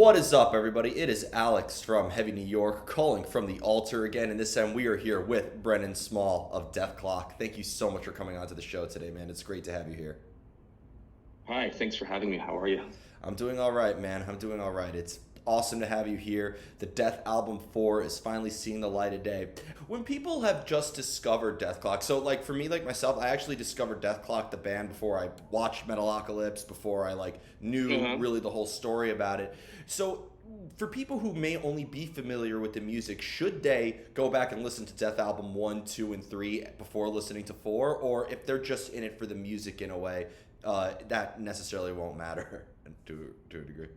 What is up, everybody? It is Alex from Heavy New York calling from the altar again, and this time we are here with Brendon Small of Dethklok. Thank you so much for coming on to the show today, man. It's great to have you here. Hi, thanks for having me. How are you? I'm doing all right, man. I'm doing all right. It's awesome to have you here. The Death Album 4 is finally seeing the light of day. When people have just discovered Dethklok, so like for me, like myself, I actually discovered Dethklok, the band, before I watched Metalocalypse, before I like knew Uh-huh. really the whole story about it. So for people who may only be familiar with the music, should they go back and listen to Death Album 1, 2, and 3 before listening to 4? Or if they're just in it for the music in a way, that necessarily won't matter to a degree?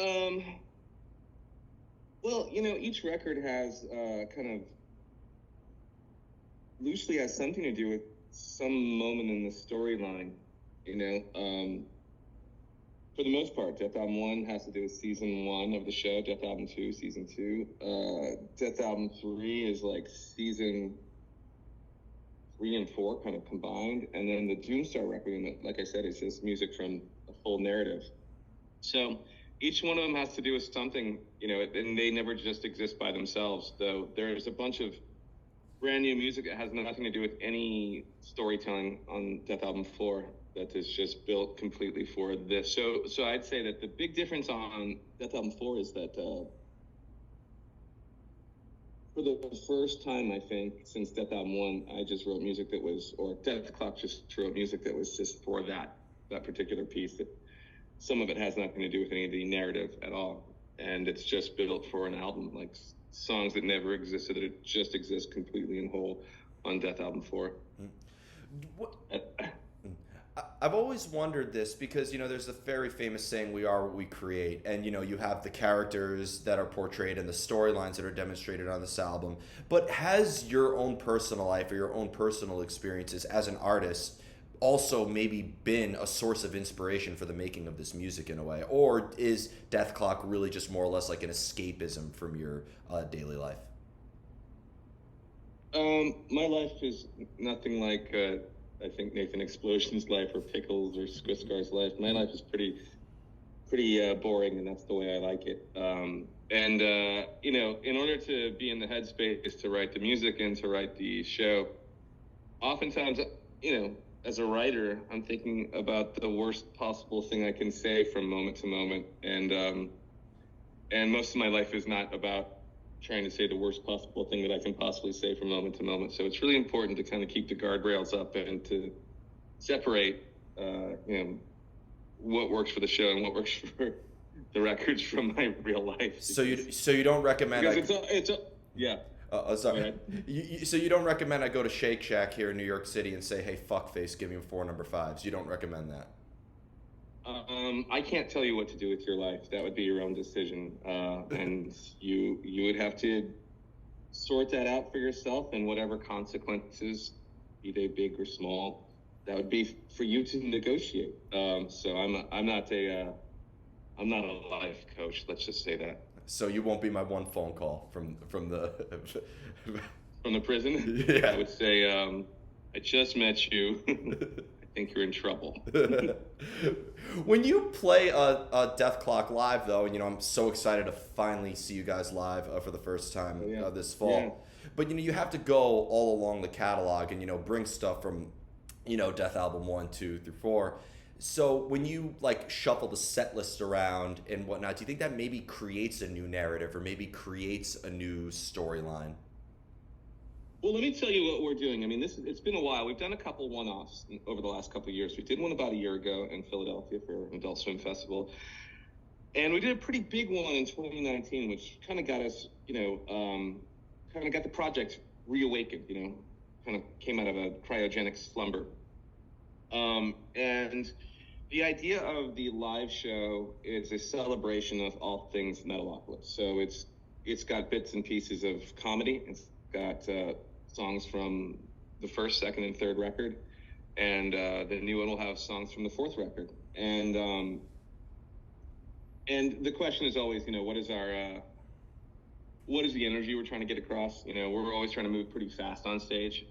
Um, well, each record has kind of loosely has something to do with some moment in the storyline. You know, um, for the most part, Death Album 1 has to do with season 1 of the show. Death Album 2, season 2. Death Album 3 is like season 3 and 4 kind of combined, and then the Doomstar Requiem, like I said, is just music from a full narrative. So each one of them has to do with something, and they never just exist by themselves, though there's a bunch of brand new music that has nothing to do with any storytelling on Death Album 4 that is just built completely for this. So I'd say that the big difference on Death Album 4 is that for the first time, I think, since Death Album 1, I just wrote music that was, or Dethklok just wrote music that was just for that particular piece. That some of it has nothing to do with any of the narrative at all, and it's just built for an album, like songs that never existed, that just exist completely and whole on Death Album 4. What, I've always wondered this because there's a very famous saying, "We are what we create," and you have the characters that are portrayed and the storylines that are demonstrated on this album. But has your own personal life or your own personal experiences as an artist also maybe been a source of inspiration for the making of this music in a way, or is Dethklok really just more or less like an escapism from your daily life? My life is nothing like I think Nathan Explosion's life or Pickles or Squiscar's life. My life is pretty boring, and that's the way I like it. In order to be in the headspace to write the music and to write the show, oftentimes, as a writer, I'm thinking about the worst possible thing I can say from moment to moment, and most of my life is not about trying to say the worst possible thing that I can possibly say from moment to moment. So it's really important to kind of keep the guardrails up and to separate, what works for the show and what works for the records from my real life. So you don't recommend because yeah. sorry. So you don't recommend I go to Shake Shack here in New York City and say, "Hey, fuckface, give me 4 No. 5s." You don't recommend that? I can't tell you what to do with your life. That would be your own decision, and you would have to sort that out for yourself. And whatever consequences, be they big or small, that would be for you to negotiate. So I'm not a life coach. Let's just say that. So you won't be my one phone call from the From the prison, I yeah. would say, I just met you. I think you're in trouble. When you play a Dethklok live, though, and I'm so excited to finally see you guys live for the first time Oh, yeah. this fall. Yeah. But you have to go all along the catalog and bring stuff from Death Album 1, 2 through 4. So when you like shuffle the set list around and whatnot, do you think that maybe creates a new narrative or maybe creates a new storyline? Well, let me tell you what we're doing. I mean, it's been a while. We've done a couple one-offs over the last couple of years. We did one about a year ago in Philadelphia for an Adult Swim Festival. And we did a pretty big one in 2019, which kind of got us, kind of got the project reawakened, kind of came out of a cryogenic slumber. And the idea of the live show is a celebration of all things Metalocalypse. So it's got bits and pieces of comedy. It's got songs from the first, second, and third record, and the new one will have songs from the fourth record. And the question is always, what is the energy we're trying to get across? We're always trying to move pretty fast on stage.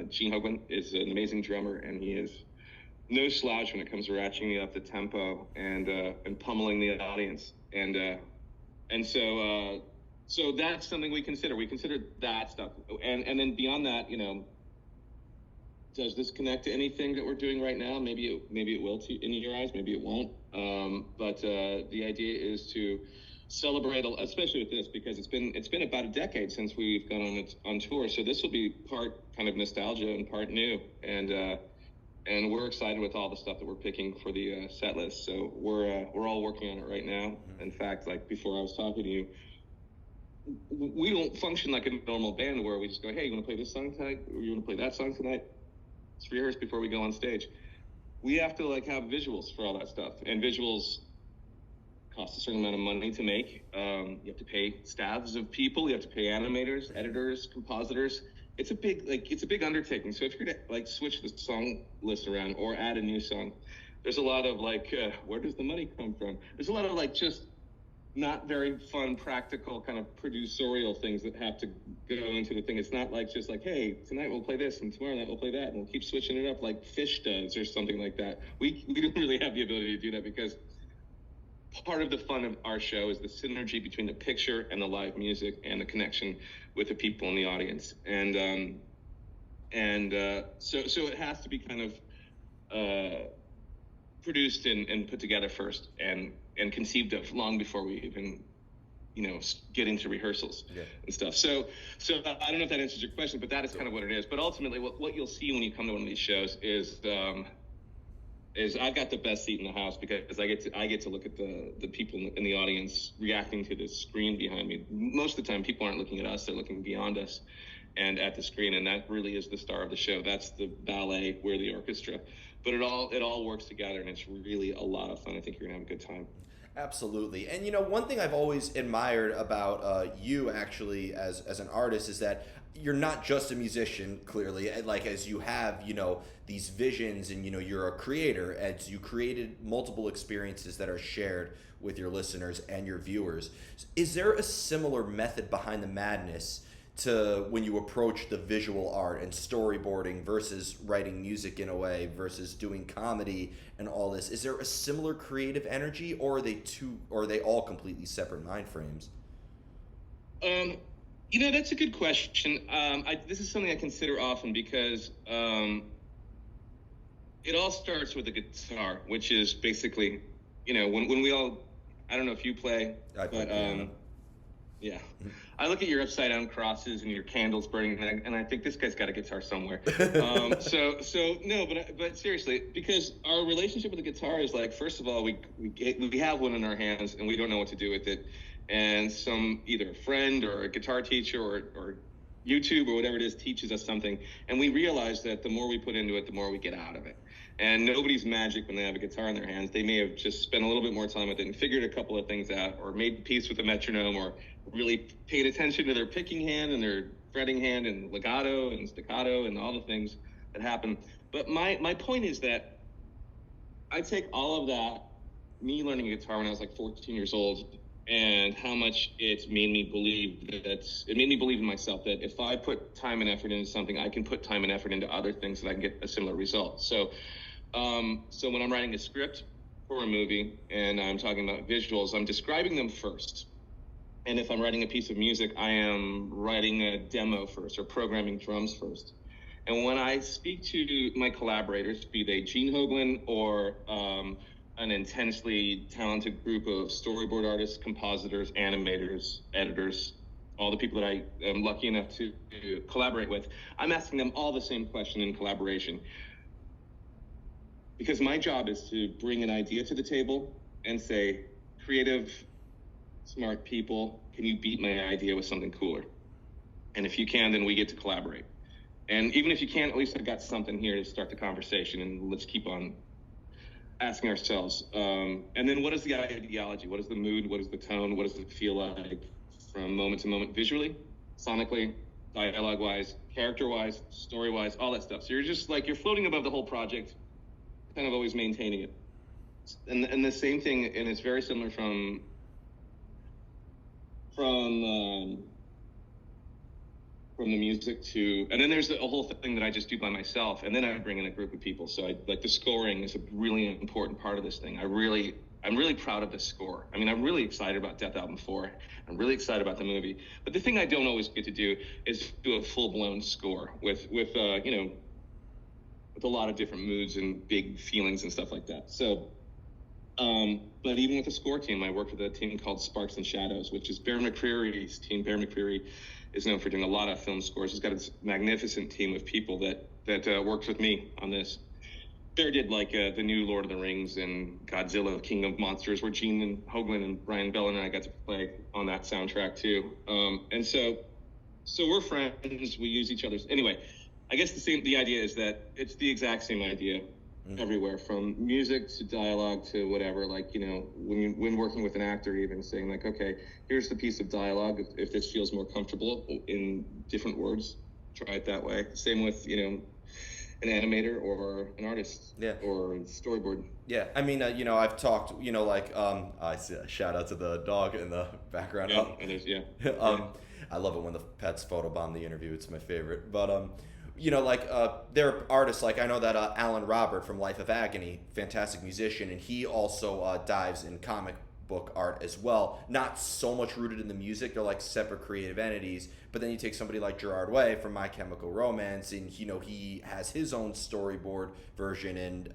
Gene Hoglan is an amazing drummer, and he is no slouch when it comes to ratcheting up the tempo and pummeling the audience. And so that's something we consider. We consider that stuff. And then beyond that, you know, does this connect to anything that we're doing right now? Maybe it will in your eyes, maybe it won't. But the idea is to celebrate, especially with this, because it's been about a decade since we've gone on tour. So this will be part kind of nostalgia and part new. And we're excited with all the stuff that we're picking for the set list. So we're all working on it right now. In fact, like before I was talking to you, we don't function like a normal band where we just go, hey, you want to play this song tonight? Or you want to play that song tonight? Let's rehearse before we go on stage. We have to like have visuals for all that stuff, and visuals cost a certain amount of money to make. You have to pay staffs of people. You have to pay animators, editors, compositors. It's a big undertaking. So if you're gonna like switch the song list around or add a new song, there's a lot of like, where does the money come from? There's a lot of like just not very fun, practical kind of producerial things that have to go into the thing. It's not like just like, hey, tonight we'll play this and tomorrow night we'll play that and we'll keep switching it up like Fish does or something like that. We don't really have the ability to do that because part of the fun of our show is the synergy between the picture and the live music and the connection with the people in the audience. So it has to be kind of produced and put together first and conceived of long before we even, you know, get into rehearsals and stuff. So I don't know if that answers your question, but that is kind of what it is. But ultimately, what you'll see when you come to one of these shows is I've got the best seat in the house because I get to look at the people in the audience reacting to the screen behind me. Most of the time, people aren't looking at us; they're looking beyond us and at the screen, and that really is the star of the show. That's the ballet, we're the orchestra. But it all works together, and it's really a lot of fun. I think you're gonna have a good time. Absolutely. And you know, one thing I've always admired about you actually as an artist is that you're not just a musician, clearly, like as you have, you know, these visions and, you know, you're a creator as you created multiple experiences that are shared with your listeners and your viewers. Is there a similar method behind the madness to when you approach the visual art and storyboarding versus writing music in a way versus doing comedy and all this? Is there a similar creative energy, or are they all completely separate mind frames? You know, that's a good question. This is something I consider often because it all starts with the guitar, which is basically, you know, when we all, I don't know if you play, yeah. I look at your upside down crosses and your candles burning, and I think this guy's got a guitar somewhere. But seriously, because our relationship with the guitar is like, first of all, we have one in our hands and we don't know what to do with it, and either a friend or a guitar teacher or YouTube or whatever it is teaches us something, and we realize that the more we put into it, the more we get out of it. And nobody's magic when they have a guitar in their hands. They may have just spent a little bit more time with it and figured a couple of things out, or made peace with the metronome, or really paid attention to their picking hand and their fretting hand and legato and staccato and all the things that happen. But my point is that I take all of that, me learning guitar when I was like 14 years old, and how much it made me believe in myself, that if I put time and effort into something, I can put time and effort into other things so that I can get a similar result. So when I'm writing a script for a movie and I'm talking about visuals, I'm describing them first. And if I'm writing a piece of music, I am writing a demo first or programming drums first. And when I speak to my collaborators, be they Gene Hoglan or an intensely talented group of storyboard artists, compositors, animators, editors, all the people that I am lucky enough to collaborate with, I'm asking them all the same question in collaboration. Because my job is to bring an idea to the table and say, creative, smart people, can you beat my idea with something cooler? And if you can, then we get to collaborate. And even if you can't, at least I've got something here to start the conversation, and let's keep on asking ourselves. And then what is the ideology? What is the mood? What is the tone? What does it feel like from moment to moment, visually, sonically, dialogue-wise, character-wise, story-wise, all that stuff. So you're floating above the whole project, kind of always maintaining it. And the same thing, and it's very similar from from the music to, and then there's a whole thing that I just do by myself, and then I bring in a group of people. So like the scoring is a really important part of this thing. I'm really proud of the score. I mean, I'm really excited about Death Album 4. I'm really excited about the movie. But the thing I don't always get to do is do a full-blown score with you know, with a lot of different moods and big feelings and stuff like that. So, but even with the score team, I worked with a team called Sparks and Shadows, which is Bear McCreary's team. Bear McCreary is known for doing a lot of film scores. He's got a magnificent team of people that worked with me on this. Bear did like the new Lord of the Rings and Godzilla, King of Monsters, where Gene Hoglan and Brian Bell and I got to play on that soundtrack too. And so we're friends. We use each other's. Anyway, I guess the idea is that it's the exact same idea everywhere, from music to dialogue to whatever. Like, you know, when working with an actor, even saying like, okay, here's the piece of dialogue. If this feels more comfortable in different words, try it that way. Same with, you know, an animator or an artist, or a storyboard. Yeah, I mean, you know, I've talked, you know, like, I see a shout out to the dog in the background. I love it when the pets photobomb the interview. It's my favorite. But, you know, like, there are artists, like, I know that Alan Robert from Life of Agony, fantastic musician, and he also dives in comic book art as well. Not so much rooted in the music, they're like separate creative entities. But then you take somebody like Gerard Way from My Chemical Romance, and you know, he has his own storyboard version and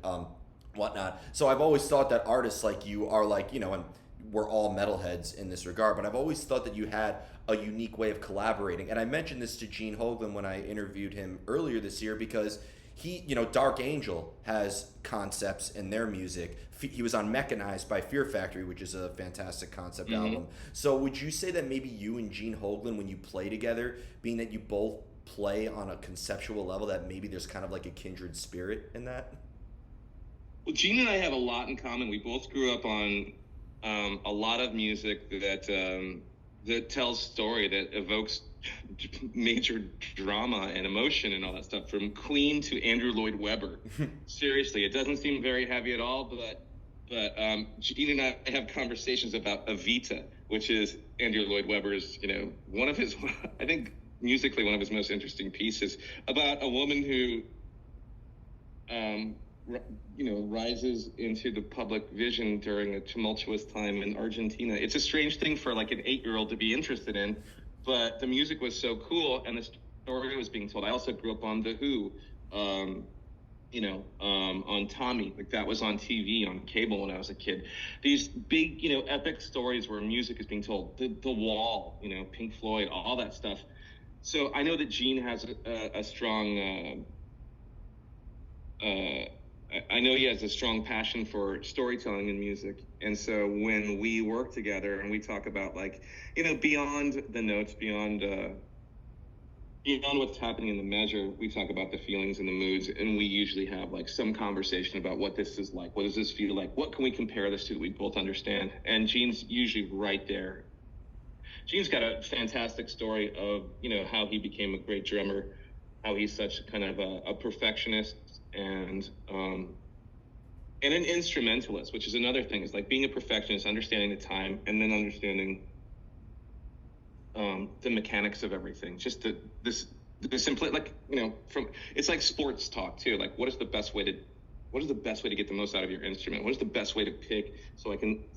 whatnot. So I've always thought that artists like you are like, you know, and we're all metalheads in this regard, but I've always thought that you had a unique way of collaborating. And I mentioned this to Gene Hoglan when I interviewed him earlier this year, because he, you know, Dark Angel has concepts in their music. He was on Mechanized by Fear Factory, which is a fantastic concept album. So would you say that maybe you and Gene Hoglan, when you play together, being that you both play on a conceptual level, that maybe there's kind of like a kindred spirit in that? Well, Gene and I have a lot in common. We both grew up on a lot of music that tells story, that evokes major drama and emotion and all that stuff, from Queen to Andrew Lloyd Webber. Seriously, it doesn't seem very heavy at all, but Gene and I have conversations about Evita, which is Andrew Lloyd Webber's, you know, one of his, I think musically one of his most interesting pieces, about a woman who you know, rises into the public vision during a tumultuous time in Argentina. It's a strange thing for like an 8-year-old to be interested in, but the music was so cool and the story was being told. I also grew up on The Who, you know, on Tommy, like that was on TV, on cable when I was a kid. These big, you know, epic stories where music is being told. The Wall, you know, Pink Floyd, all that stuff. So I know that Gene has a strong, I know he has a strong passion for storytelling in music. And so when we work together and we talk about, like, you know, beyond the notes, beyond what's happening in the measure, we talk about the feelings and the moods, and we usually have like some conversation about what this is like. What does this feel like? What can we compare this to that we both understand? And Gene's usually right there. Gene's got a fantastic story of, you know, how he became a great drummer, how he's such kind of a perfectionist and an instrumentalist, which is another thing. Is like being a perfectionist, understanding the time, and then understanding the mechanics of everything. Just the simple, like, you know, from, it's like sports talk too. Like, what is the best way to get the most out of your instrument? What is the best way to pick so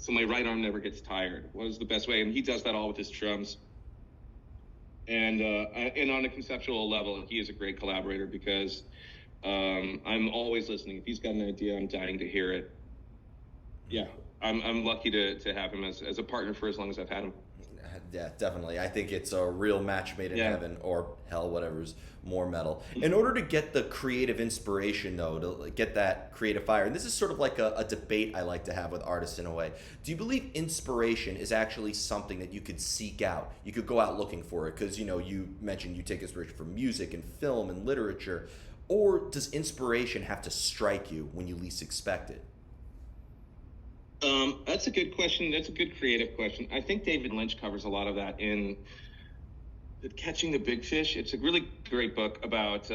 my right arm never gets tired? What is the best way? And he does that all with his drums. And on a conceptual level, he is a great collaborator because I'm always listening. If he's got an idea, I'm dying to hear it. Yeah, I'm lucky to have him as a partner for as long as I've had him. Yeah, definitely. I think it's a real match made in heaven, or hell, whatever's more metal. In order to get the creative inspiration, though, to get that creative fire, and this is sort of like a debate I like to have with artists in a way. Do you believe inspiration is actually something that you could seek out? You could go out looking for it, because, you know, you mentioned you take inspiration from music and film and literature. Or does inspiration have to strike you when you least expect it? That's a good question. That's a good creative question. I think David Lynch covers a lot of that in Catching the Big Fish. It's a really great book about,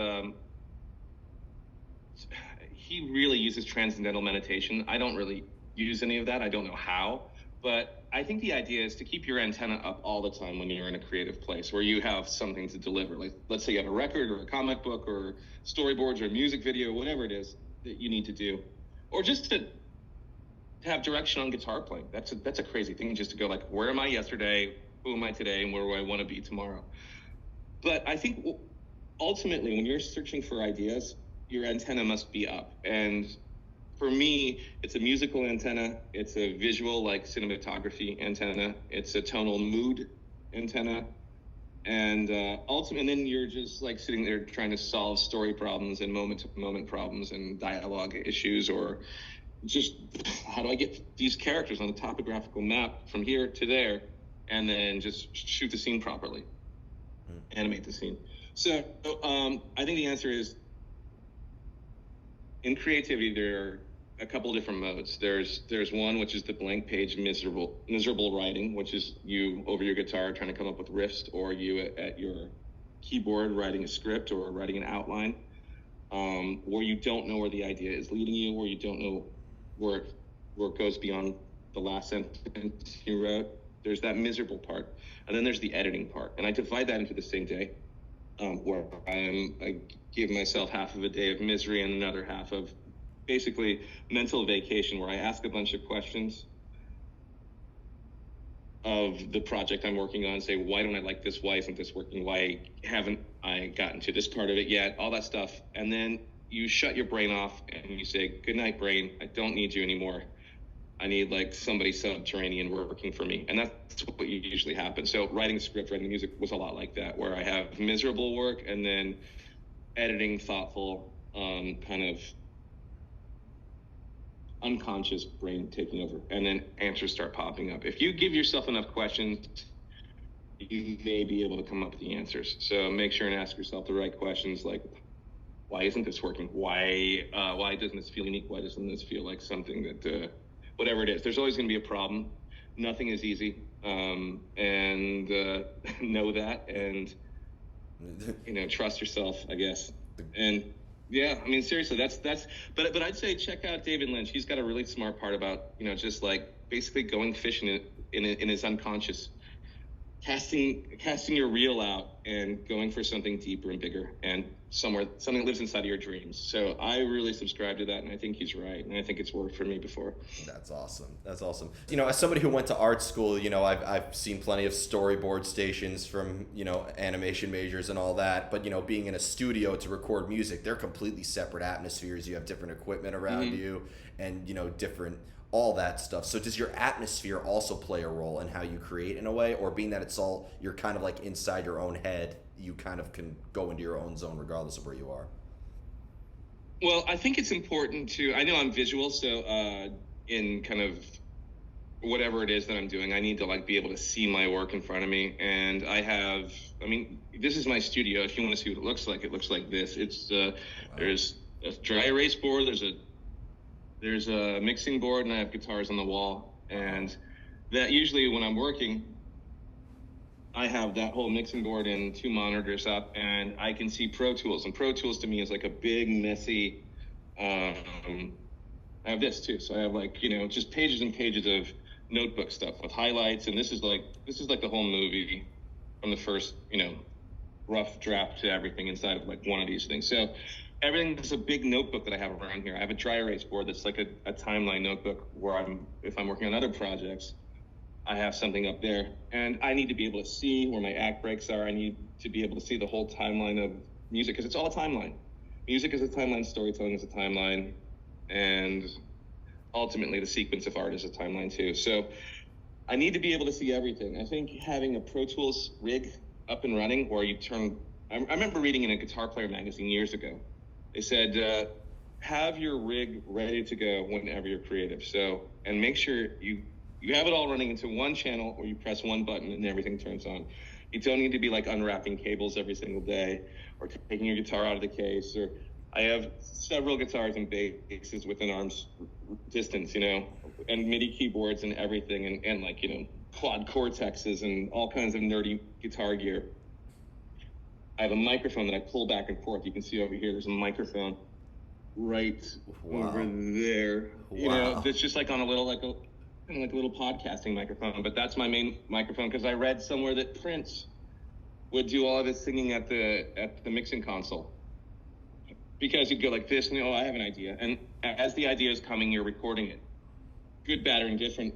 he really uses transcendental meditation. I don't really use any of that. I don't know how, But I think the idea is to keep your antenna up all the time when you're in a creative place where you have something to deliver. Like, let's say you have a record or a comic book or storyboards or a music video, whatever it is that you need to do, or just to have direction on guitar playing. That's a crazy thing, just to go like, where am I yesterday? Who am I today? And where do I want to be tomorrow? But I think ultimately, when you're searching for ideas, your antenna must be up. And for me, it's a musical antenna. It's a visual, like cinematography antenna. It's a tonal mood antenna. And ultimately, and then you're just like sitting there trying to solve story problems and moment-to-moment problems and dialogue issues, or just how do I get these characters on the topographical map from here to there, and then just shoot the scene properly, animate the scene. So I think the answer is, in creativity, there are a couple different modes. There's one which is the blank page miserable writing, which is you over your guitar trying to come up with riffs, or you at your keyboard writing a script or writing an outline, where you don't know where the idea is leading you, where you don't know where it goes beyond the last sentence you wrote. There's that miserable part, and then there's the editing part, and I divide that into the same day, where I give myself half of a day of misery and another half of basically mental vacation, where I ask a bunch of questions of the project I'm working on. Say, why don't I like this? Why isn't this working? Why haven't I gotten to this part of it yet? All that stuff. And then you shut your brain off and you say, good night, brain. I don't need you anymore. I need like somebody subterranean working for me. And that's what usually happens. So writing script, writing music was a lot like that, where I have miserable work and then editing, thoughtful, kind of unconscious brain taking over, and then answers start popping up. If you give yourself enough questions, you may be able to come up with the answers. So make sure and ask yourself the right questions, like, why isn't this working? Why doesn't this feel unique? Why doesn't this feel like something that, whatever it is, there's always going to be a problem. Nothing is easy, and know that, and trust yourself, I guess. And yeah, I mean, seriously, that's but I'd say check out David Lynch. He's got a really smart part about just like basically going fishing in his unconscious, casting your reel out and going for something deeper and bigger and something that lives inside of your dreams. So I really subscribe to that, and I think he's right, and I think it's worked for me before. That's awesome. That's awesome. As somebody who went to art school, I've seen plenty of storyboard stations from, animation majors and all that. But, being in a studio to record music, they're completely separate atmospheres. You have different equipment around you and, different, all that stuff. So does your atmosphere also play a role in how you create in a way, or being that you're kind of like inside your own head, you kind of can go into your own zone regardless of where you are? Well, I think it's important I know I'm visual, so in kind of whatever it is that I'm doing, I need to like be able to see my work in front of me. And this is my studio. If you want to see what it looks like this. It's wow. There's a dry erase board, there's a mixing board, and I have guitars on the wall. And that usually when I'm working, I have that whole mixing board and 2 monitors up, and I can see Pro Tools. And Pro Tools to me is like a big, messy, I have this too. So I have like, just pages and pages of notebook stuff with highlights. And this is like the whole movie from the first, rough draft to everything inside of like one of these things. So everything is a big notebook that I have around here. I have a dry erase board that's like a timeline notebook where if I'm working on other projects, I have something up there, and I need to be able to see where my act breaks are. I need to be able to see the whole timeline of music, because it's all a timeline. Music is a timeline, storytelling is a timeline, and ultimately the sequence of art is a timeline too. So I need to be able to see everything. I think having a Pro Tools rig up and running, where you turn, I remember reading in a Guitar Player magazine years ago, they said, have your rig ready to go whenever you're creative. So, and make sure you have it all running into one channel, or you press one button and everything turns on. You don't need to be like unwrapping cables every single day, or taking your guitar out of the case. Or I have several guitars and basses within arm's distance, and MIDI keyboards and everything, and like, quad cortexes and all kinds of nerdy guitar gear. I have a microphone that I pull back and forth. You can see over here, there's a microphone right over there. Wow. That's just like on a little, kind of like a little podcasting microphone, but that's my main microphone because I read somewhere that Prince would do all of his singing at the mixing console, because you'd go like this and, oh, I have an idea, and as the idea is coming, you're recording it, good, bad, or indifferent,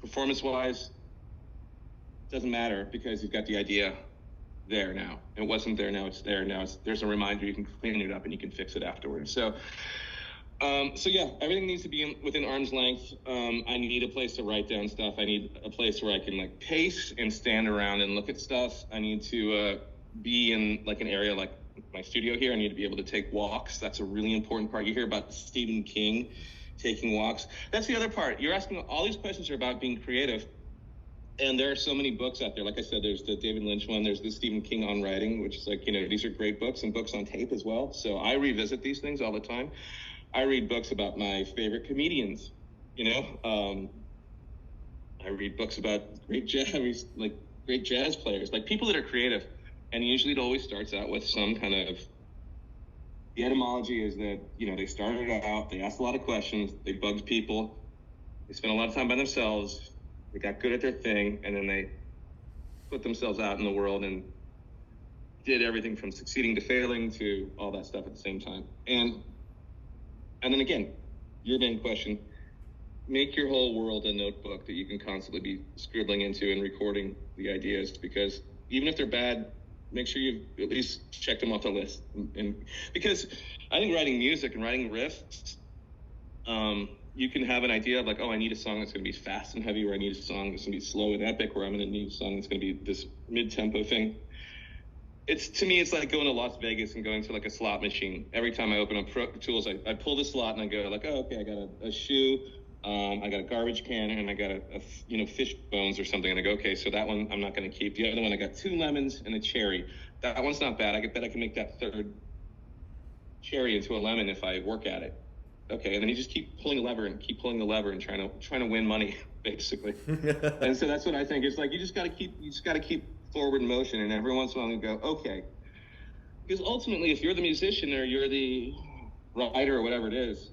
performance wise, doesn't matter, because you've got the idea there now. It wasn't there, now it's there. Now there's a reminder, you can clean it up and you can fix it afterwards. So yeah, everything needs to be within arm's length. I need a place to write down stuff. I need a place where I can like pace and stand around and look at stuff. I need to be in like an area like my studio here. I need to be able to take walks. That's a really important part. You hear about Stephen King taking walks. That's the other part. You're asking, all these questions are about being creative. And there are so many books out there. Like I said, there's the David Lynch one. There's the Stephen King on writing, which is like, these are great books, and books on tape as well. So I revisit these things all the time. I read books about my favorite comedians, I read books about great jazz players, like people that are creative. And usually it always starts out with some kind of, the etymology is that, they started out, they asked a lot of questions, they bugged people, they spent a lot of time by themselves, they got good at their thing, and then they put themselves out in the world and did everything from succeeding to failing to all that stuff at the same time. And then again, your main question, make your whole world a notebook that you can constantly be scribbling into and recording the ideas, because even if they're bad, make sure you at least check them off the list. And because I think writing music and writing riffs, you can have an idea of like, oh, I need a song that's going to be fast and heavy, or I need a song that's going to be slow and epic, or I'm going to need a song that's going to be this mid-tempo thing. To me, it's like going to Las Vegas and going to like a slot machine. Every time I open up Pro Tools, I pull the slot and I go like, oh, okay, I got a shoe, I got a garbage can, and I got a fish bones or something. And I go, okay, so that one I'm not going to keep. The other one, I got 2 lemons and a cherry. That one's not bad. I bet I can make that third cherry into a lemon if I work at it. Okay, and then you just keep pulling the lever and trying to win money, basically. And so that's what I think. It's like you just got to keep forward motion, and every once in a while you go, okay. Because ultimately, if you're the musician or you're the writer or whatever it is,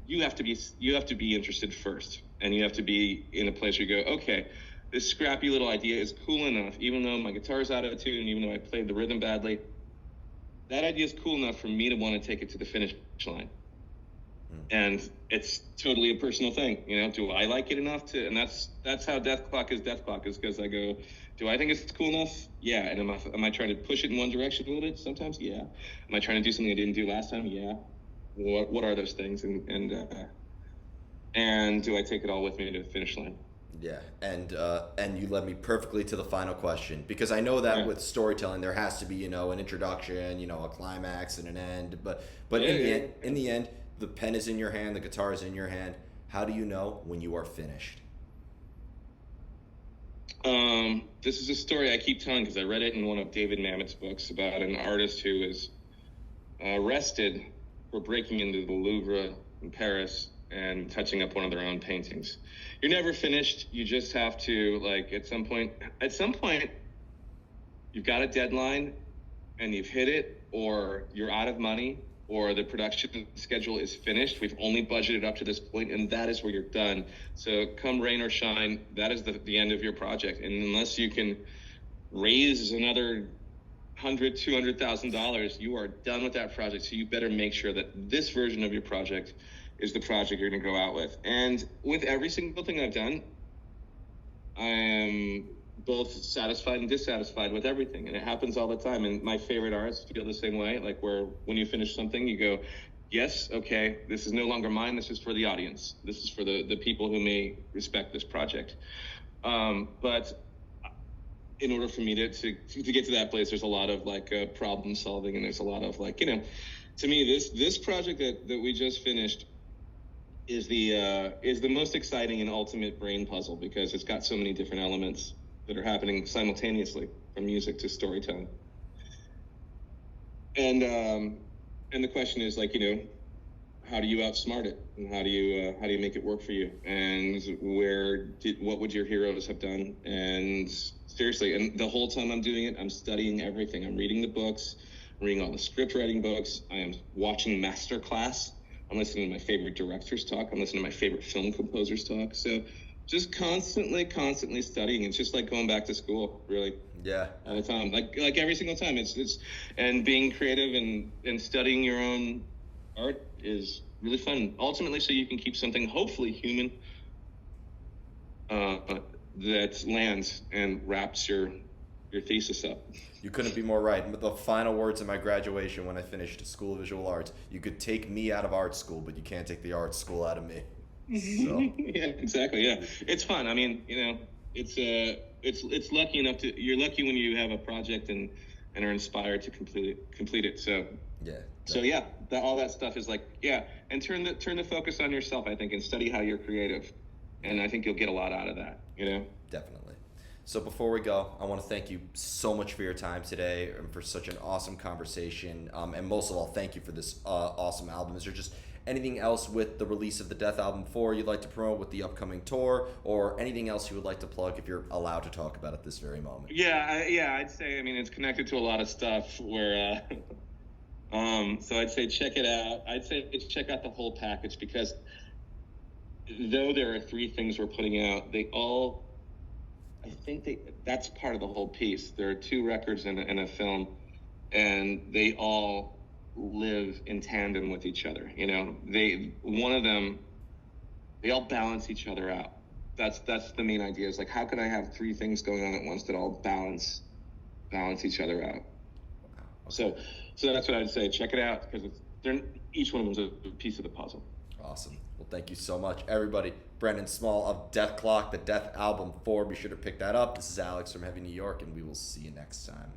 you have to be interested first, and you have to be in a place where you go, okay, this scrappy little idea is cool enough, even though my guitar's out of tune, even though I played the rhythm badly. That idea is cool enough for me to want to take it to the finish line. And it's totally a personal thing, do I like it enough to, and that's how Dethklok is because I go, do I think it's cool enough? Yeah. And am I trying to push it in one direction a little bit? Sometimes, yeah. Am I trying to do something I didn't do last time? Yeah. What are those things? And do I take it all with me to the finish line? Yeah, and you led me perfectly to the final question, because I know that with storytelling there has to be an introduction, a climax and an end, but in the end, the pen is in your hand, the guitar is in your hand. How do you know when you are finished? This is a story I keep telling because I read it in one of David Mamet's books about an artist who was arrested for breaking into the Louvre in Paris and touching up one of their own paintings. You're never finished. You just have to, like, at some point, you've got a deadline and you've hit it, or you're out of money, or the production schedule is finished. We've only budgeted up to this point, and that is where you're done. So come rain or shine, that is the end of your project. And unless you can raise another $200,000, you are done with that project. So you better make sure that this version of your project is the project you're going to go out with. And with every single thing I've done, I am both satisfied and dissatisfied with everything. And it happens all the time. And my favorite artists feel the same way, like where when you finish something, you go, yes, okay, this is no longer mine. This is for the audience. This is for the people who may respect this project. But in order for me to get to that place, there's a lot of problem solving, and there's a lot of to me, this project that we just finished is the most exciting and ultimate brain puzzle, because it's got so many different elements that are happening simultaneously, from music to storytelling. And the question is how do you outsmart it, and how do you make it work for you, and what would your heroes have done? And seriously, and the whole time I'm doing it, I'm studying everything. I'm reading the books, reading all the script writing books. I am watching masterclass I'm listening to my favorite directors talk. I'm listening to my favorite film composers talk. So just constantly studying. It's just like going back to school, really. Yeah. All the time, like every single time. It's and being creative and studying your own art is really fun. Ultimately, so you can keep something hopefully human that lands and wraps your thesis up. You couldn't be more right. The final words of my graduation when I finished School of Visual Arts: you could take me out of art school, but you can't take the art school out of me. So. Yeah, exactly. Yeah, it's fun. I mean, it's lucky enough to, you're lucky when you have a project and are inspired to complete it. So yeah. So yeah, all that stuff is like, yeah, and turn the focus on yourself, I think, and study how you're creative, and I think you'll get a lot out of that. Definitely. So before we go, I want to thank you so much for your time today and for such an awesome conversation. And most of all, thank you for this awesome album. Is there just anything else with the release of the Death Album 4 you'd like to promote with the upcoming tour, or anything else you would like to plug if you're allowed to talk about it this very moment? Yeah, I'd say, I mean, it's connected to a lot of stuff where, so I'd say check it out. I'd say check out the whole package, because though there are 3 things we're putting out, I think that's part of the whole piece. There are 2 records and a film, and they all live in tandem with each other. They all balance each other out. That's the main idea, is like, how can I have 3 things going on at once that all balance each other out? Okay. So that's what I'd say. Check it out, because each one of them's a piece of the puzzle. Awesome. Well, thank you so much, everybody. Brendon Small of Dethklok, the Death Album 4. Be sure to pick that up. This is Alex from Heavy New York, and we will see you next time.